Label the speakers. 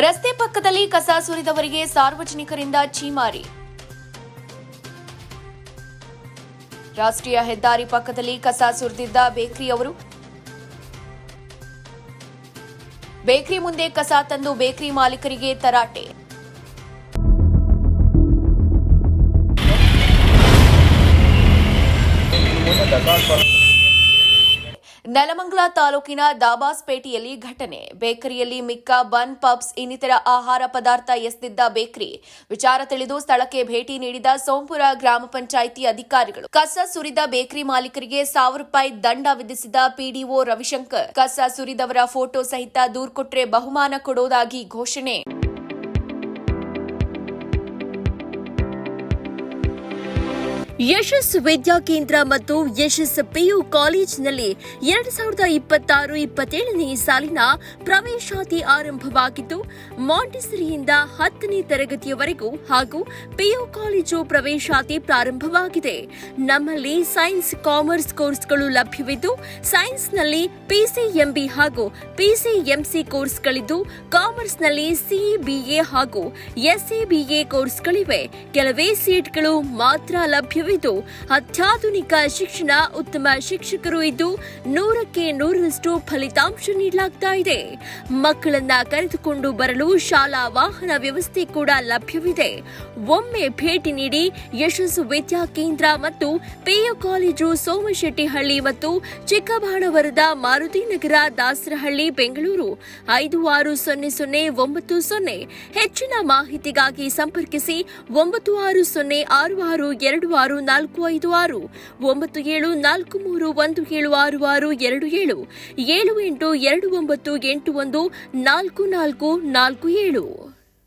Speaker 1: ರಸ್ತೆ ಪಕ್ಕದಲ್ಲಿ ಕಸ ಸುರಿದವರಿಗೆ ಸಾರ್ವಜನಿಕರಿಂದ ಛೀಮಾರಿ. ರಾಷ್ಟ್ರೀಯ ಹೆದ್ದಾರಿ ಪಕ್ಕದಲ್ಲಿ ಕಸ ಸುರಿದಿದ್ದ ಬೇಕರಿಯವರು ಬೇಕರಿ ಮುಂದೆ ಕಸ ತಂದು ಬೇಕರಿ ಮಾಲೀಕರಿಗೆ ತರಾಟೆ. ನೆಲಮಂಗಲ ತಾಲೂಕಿನ ದಾಬಾಸ್ಪೇಟೆಯಲ್ಲಿ ಘಟನೆ. ಬೇಕರಿಯಲ್ಲಿ ಮಿಕ್ಕ ಬನ್, ಪಬ್ಸ್ ಇನ್ನಿತರ ಆಹಾರ ಪದಾರ್ಥ ಎಸೆದಿದ್ದ ಬೇಕರಿ ವಿಚಾರ ತಿಳಿದು ಸ್ಥಳಕ್ಕೆ ಭೇಟಿ ನೀಡಿದ ಸೋಂಪುರ ಗ್ರಾಮ ಪಂಚಾಯಿತಿ ಅಧಿಕಾರಿಗಳು ಕಸ ಸುರಿದ ಬೇಕರಿ ಮಾಲೀಕರಿಗೆ ₹1,000 ದಂಡ ವಿಧಿಸಿದ ಪಿಡಿಒ ರವಿಶಂಕರ್ ಕಸ ಸುರಿದವರ ಫೋಟೋ ಸಹಿತ ದೂರು ಕೊಟ್ಟರೆ ಬಹುಮಾನ ಕೊಡೋದಾಗಿ ಘೋಷಣೆ.
Speaker 2: ಯಶಸ್ ವಿದ್ಯಾಕೇಂದ್ರ ಮತ್ತು ಯಶಸ್ ಪಿಯು ಕಾಲೇಜಿನಲ್ಲಿ 2026-27ನೇ ಸಾಲಿನ ಪ್ರವೇಶಾತಿ ಆರಂಭವಾಗಿದ್ದು, ಮಾಂಟೆಸರಿಯಿಂದ 10ನೇ ತರಗತಿಯವರೆಗೂ ಹಾಗೂ ಪಿಯು ಕಾಲೇಜು ಪ್ರವೇಶಾತಿ ಪ್ರಾರಂಭವಾಗಿದೆ. ನಮ್ಮಲ್ಲಿ ಸೈನ್ಸ್, ಕಾಮರ್ಸ್ ಕೋರ್ಸ್ಗಳು ಲಭ್ಯವಿದ್ದು, ಸೈನ್ಸ್ನಲ್ಲಿ ಪಿಸಿಎಂಬಿ ಹಾಗೂ ಪಿಸಿಎಂಸಿ ಕೋರ್ಸ್ಗಳಿದ್ದು, ಕಾಮರ್ಸ್ನಲ್ಲಿ ಸಿಬಿಎ ಹಾಗೂ ಎಸ್ಎಬಿಎ ಕೋರ್ಸ್ಗಳಿವೆ. ಕೆಲವೇ ಸೀಟ್ಗಳು ಮಾತ್ರ ಲಭ್ಯವಿದ್ದು, ಅತ್ಯಾಧುನಿಕ ಶಿಕ್ಷಣ, ಉತ್ತಮ ಶಿಕ್ಷಕರು ಇದ್ದು 100ಕ್ಕೆ 100ರಷ್ಟು ಫಲಿತಾಂಶ ನೀಡಲಾಗ್ತಾ ಇದೆ. ಮಕ್ಕಳನ್ನ ಕರೆದುಕೊಂಡು ಬರಲು ಶಾಲಾ ವಾಹನ ವ್ಯವಸ್ಥೆ ಕೂಡ ಲಭ್ಯವಿದೆ. ಒಮ್ಮೆ ಭೇಟಿ ನೀಡಿ. ಯಶಸ್ ವಿದ್ಯಾಕೇಂದ್ರ ಮತ್ತು ಪಿಯು ಕಾಲೇಜು, ಸೋಮಶೆಟ್ಟಿಹಳ್ಳಿ ಮತ್ತು ಚಿಕ್ಕಬಾಣವರದ, ಮಾರುತಿನಗರ, ದಾಸರಹಳ್ಳಿ, ಬೆಂಗಳೂರು 560090. ಹೆಚ್ಚಿನ ಮಾಹಿತಿಗಾಗಿ ಸಂಪರ್ಕಿಸಿ 9606626456, 9743176627, 7829814447.